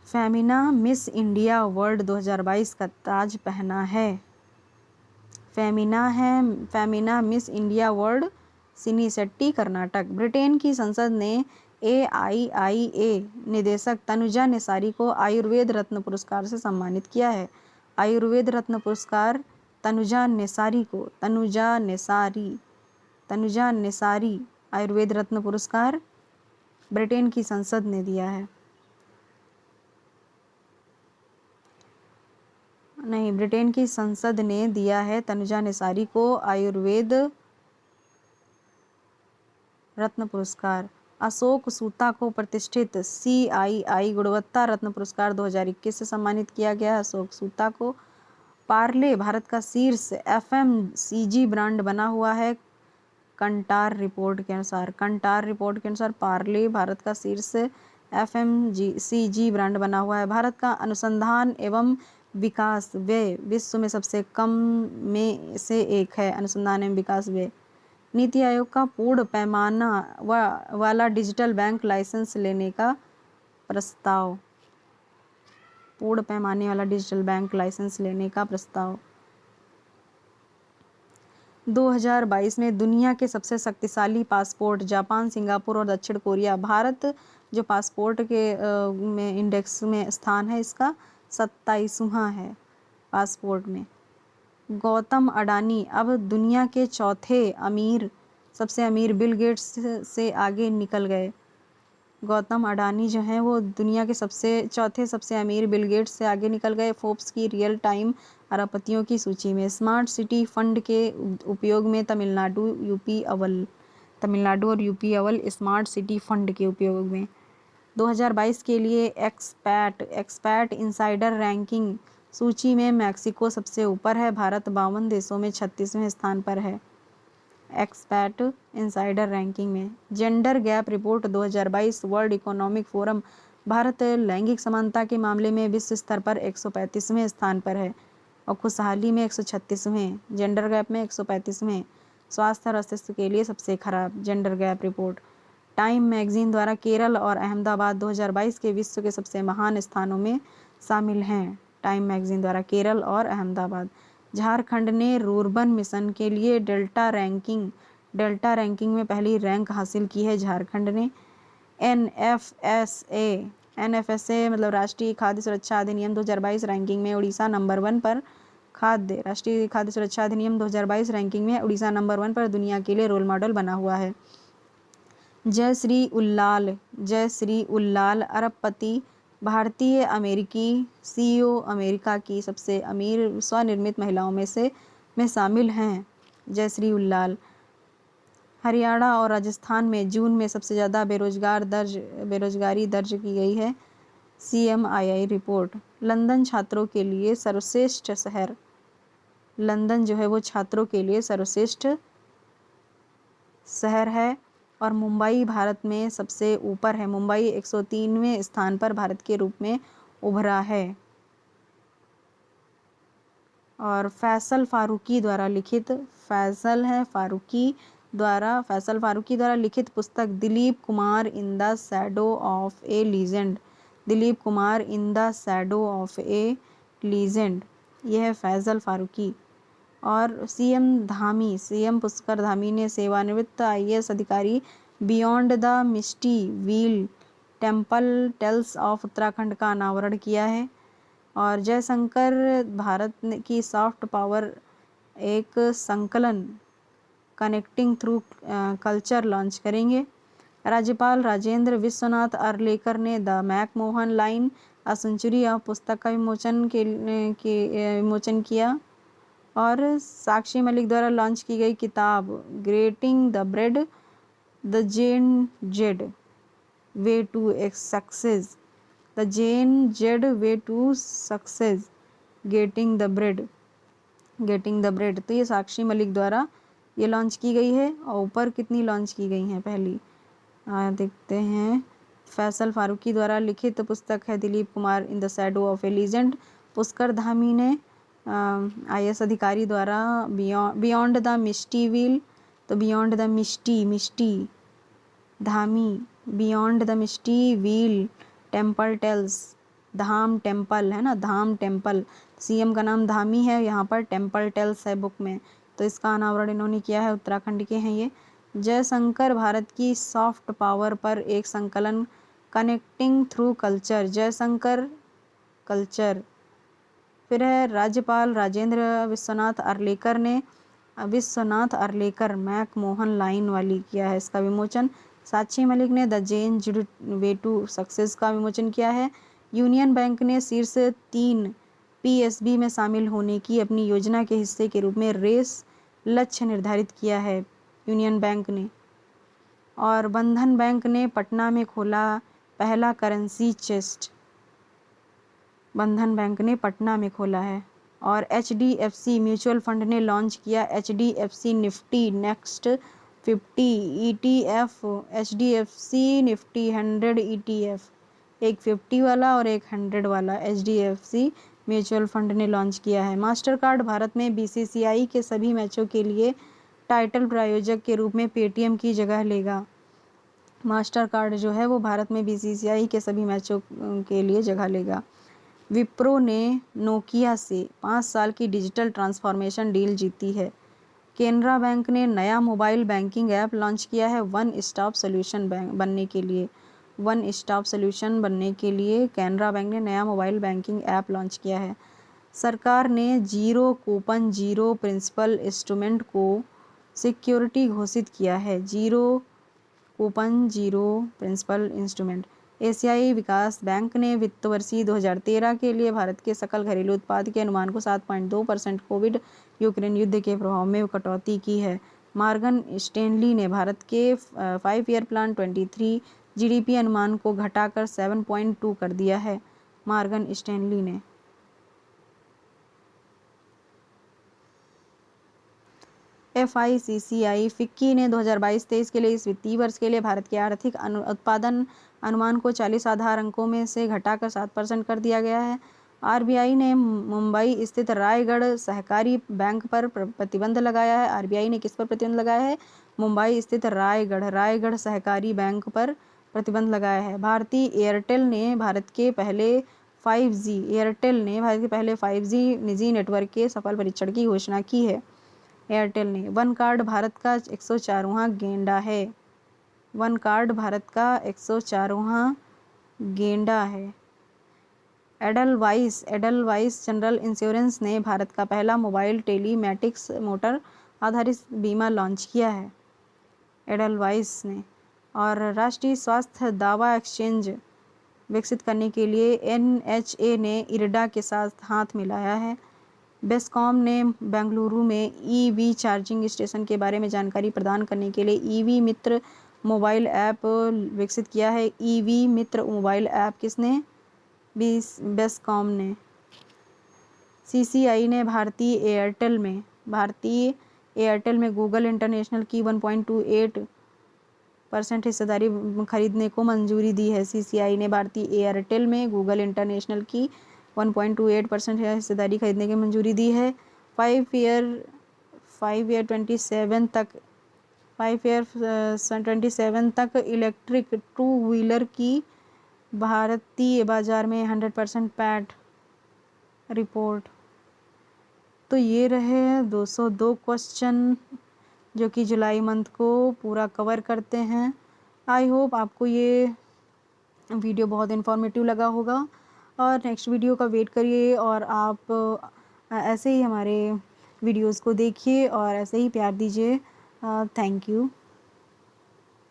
फेमिना मिस इंडिया वर्ल्ड 2022 का ताज पहना है। फेमिना मिस इंडिया वर्ल्ड सिनी शेट्टी कर्नाटक। ब्रिटेन की संसद ने AIIA निदेशक तनुजा नेसारी को आयुर्वेद रत्न पुरस्कार से सम्मानित किया है। आयुर्वेद रत्न पुरस्कार तनुजा नेसारी आयुर्वेद रत्न पुरस्कार ब्रिटेन की संसद ने दिया है। नहीं, ब्रिटेन की संसद ने दिया है तनुजा नेसारी को आयुर्वेद रत्न पुरस्कार। अशोक सूता को प्रतिष्ठित CII गुणवत्ता रत्न पुरस्कार 2021 से सम्मानित किया गया। अशोक सूता को। पार्ले भारत का शीर्ष FMCG ब्रांड बना हुआ है। कंटार रिपोर्ट के अनुसार पार्ले भारत का शीर्ष FMCG ब्रांड बना हुआ है। भारत का अनुसंधान एवं विकास व्यय विश्व में सबसे कम में से एक है। अनुसंधान एवं विकास व्यय। नीति आयोग का पूर्ण पैमाना वाला डिजिटल बैंक लाइसेंस लेने का प्रस्ताव। पूर्ण पैमाने वाला डिजिटल बैंक लाइसेंस लेने का प्रस्ताव। 2022 में दुनिया के सबसे शक्तिशाली पासपोर्ट जापान, सिंगापुर और दक्षिण कोरिया। भारत जो पासपोर्ट के में इंडेक्स में स्थान है इसका 27वां है पासपोर्ट में। गौतम अडानी अब दुनिया के सबसे अमीर बिल गेट्स से आगे निकल गए। गौतम अडानी जो हैं वो दुनिया के चौथे सबसे अमीर बिल गेट्स से आगे निकल गए फोर्ब्स की रियल टाइम अरबपतियों की सूची में। स्मार्ट सिटी फंड के उपयोग में तमिलनाडु और यूपी अव्वल स्मार्ट सिटी फंड के उपयोग में। 2022 के लिए एक्सपैट इनसाइडर रैंकिंग सूची में मैक्सिको सबसे ऊपर है। भारत 52 देशों में 36वें स्थान पर है एक्सपैट इनसाइडर रैंकिंग में। Gender gap report 2022 world economic forum. Bharat लैंगिक समानता के मामले में विश्व स्तर पर 135वें स्थान पर है और खुशहाली में 136वें, जेंडर गैप में 135वें। स्वास्थ्य और अस्तित्व के लिए सबसे खराब gender gap report. Time magazine द्वारा केरल और अहमदाबाद 2022 के विश्व के सबसे महान स्थानों में शामिल हैं। टाइम मैगजीन द्वारा केरल और अहमदाबाद। झारखंड ने रूर्बन मिशन के लिए डेल्टा रैंकिंग में पहली रैंक हासिल की है झारखंड ने। NFSA मतलब राष्ट्रीय खाद्य सुरक्षा अधिनियम 2022 रैंकिंग में उड़ीसा नंबर 1 पर। राष्ट्रीय खाद्य सुरक्षा अधिनियम 2022 रैंकिंग में उड़ीसा नंबर 1 पर दुनिया के लिए रोल मॉडल बना हुआ है। जय श्री उल्लाल अरबपति, भारतीय अमेरिकी CEO अमेरिका की सबसे अमीर स्वनिर्मित महिलाओं में शामिल हैं। जय श्री उल्लाल। हरियाणा और राजस्थान में जून में सबसे ज़्यादा बेरोजगारी दर्ज की गई है। CMII report. लंदन छात्रों के लिए सर्वश्रेष्ठ शहर। लंदन जो है वो छात्रों के लिए सर्वश्रेष्ठ शहर है और मुंबई भारत में सबसे ऊपर है। मुंबई 103वें स्थान पर भारत के रूप में उभरा है। और फैसल फारूकी द्वारा लिखित पुस्तक Dilip Kumar In the Shadow of a legend. यह है फैसल फारूकी। और CM पुष्कर धामी ने सेवानिवृत्त IAS अधिकारी Beyond the Misty Veil Temple Tales of Uttarakhand का अनावरण किया है। और जयशंकर भारत की सॉफ्ट पावर एक संकलन कनेक्टिंग थ्रू कल्चर लॉन्च करेंगे। राज्यपाल राजेंद्र विश्वनाथ अर्लेकर ने The McMahon Line A Century of पुस्तक का विमोचन किया। और साक्षी मलिक द्वारा लॉन्च की गई किताब Getting the Bread the Gen Z Way to Success, the Gen Z Way to Success, Getting the Bread. तो ये साक्षी मलिक द्वारा ये लॉन्च की गई है। और ऊपर कितनी लॉन्च की गई हैं पहली देखते हैं। फैसल फारूकी द्वारा लिखित पुस्तक है Dilip Kumar In the Shadow of a Legend. Pushkar Dhami ने IAS अधिकारी द्वारा बियॉन्ड द मिस्टी व्हील, तो Beyond the Misty Dhami, Beyond the Misty Veil Temple Tales, धाम टेम्पल है ना, धाम टेम्पल। CM का नाम धामी है, यहाँ पर टेम्पल टेल्स है बुक में। तो इसका अनावरण इन्होंने किया है, उत्तराखंड के हैं ये। जयशंकर भारत की सॉफ्ट पावर पर एक संकलन connecting through culture, Jaishankar culture. फिर है राज्यपाल Rajendra Vishwanath Arlekar McMahon line वाली किया है इसका विमोचन। साक्षी मलिक ने the Gen Z way to success का विमोचन किया है। यूनियन बैंक ने शीर्ष 3 PSB में शामिल होने की अपनी योजना के हिस्से के रूप में रेस लक्ष्य निर्धारित किया है यूनियन बैंक ने। और बंधन बैंक ने पटना में खोला पहला करेंसी चेस्ट, बंधन बैंक ने पटना में खोला है। और HDFC म्यूचुअल फंड ने लॉन्च किया HDFC Nifty next 50 ETF, HDFC Nifty 100 ETF, एक 50 वाला और एक 100 वाला HDFC म्यूचुअल फंड ने लॉन्च किया है। मास्टर कार्ड भारत में BCCI के सभी मैचों के लिए टाइटल प्रायोजक के रूप में पेटीएम की जगह लेगा। मास्टर कार्ड जो है वो भारत में BCCI के सभी मैचों के लिए जगह लेगा। विप्रो ने नोकिया से 5 साल की डिजिटल ट्रांसफॉर्मेशन डील जीती है। केनरा बैंक ने नया मोबाइल बैंकिंग ऐप लॉन्च किया है वन स्टॉप सोल्यूशन बनने के लिए। वन स्टॉप सोल्यूशन बनने के लिए केनरा बैंक ने नया मोबाइल बैंकिंग ऐप लॉन्च किया है। सरकार ने zero coupon zero principal instrument को सिक्योरिटी घोषित किया है। Zero coupon zero principal instrument. एशियाई विकास बैंक ने वित्त वर्ष 2013 के लिए भारत के सकल घरेलू उत्पाद के अनुमान को 7.2% कोविड यूक्रेन युद्ध के प्रभाव में कटौती की है। मॉर्गन स्टैनली ने भारत के 5 ईयर प्लान 23 GDP अनुमान को घटाकर 7.2 कर दिया है। मॉर्गन स्टैनली ने। FICCI फिक्की ने 2022-23 के लिए इस वित्तीय वर्ष के लिए भारत के आर्थिक उत्पादन अनुमान को 40 आधार अंकों में से घटाकर 7% कर दिया गया है। RBI ने मुंबई स्थित रायगढ़ सहकारी बैंक पर प्रतिबंध लगाया है। RBI ने किस पर प्रतिबंध लगाया है? मुंबई स्थित रायगढ़ सहकारी बैंक पर प्रतिबंध लगाया है। भारती एयरटेल ने भारत के पहले 5G निजी नेटवर्क के सफल परीक्षण की घोषणा की है। एयरटेल ने। वन कार्ड भारत का 104वां गेंडा है। वन कार्ड भारत का 104वां गेंडा है। एडलवाइस जनरल इंश्योरेंस ने भारत का पहला मोबाइल टेलीमैटिक्स मोटर आधारित बीमा लॉन्च किया है एडलवाइस ने। और राष्ट्रीय स्वास्थ्य दावा एक्सचेंज विकसित करने के लिए NHA ने IRDA के साथ हाथ मिलाया है। बेस्कॉम ने बेंगलुरु में EV चार्जिंग स्टेशन के बारे में जानकारी प्रदान करने के लिए EV मित्र मोबाइल ऐप विकसित किया है। EV मित्र मोबाइल ऐप किसने? बेस्कॉम ने। CCI ने भारतीय एयरटेल में गूगल इंटरनेशनल की 1.28% हिस्सेदारी खरीदने को मंजूरी दी है। CCI ने भारतीय एयरटेल में गूगल इंटरनेशनल की 1.28% हिस्सेदारी खरीदने की मंजूरी दी है। 5 ईयर 27 तक इलेक्ट्रिक 2 व्हीलर की भारतीय बाजार में 100% पैट रिपोर्ट। तो ये रहे 202 क्वेश्चन जो कि जुलाई मंथ को पूरा कवर करते हैं। आई होप आपको ये वीडियो बहुत इन्फॉर्मेटिव लगा होगा और नेक्स्ट वीडियो का वेट करिए और आप ऐसे ही हमारे वीडियोस को देखिए और ऐसे ही प्यार दीजिए। Thank you.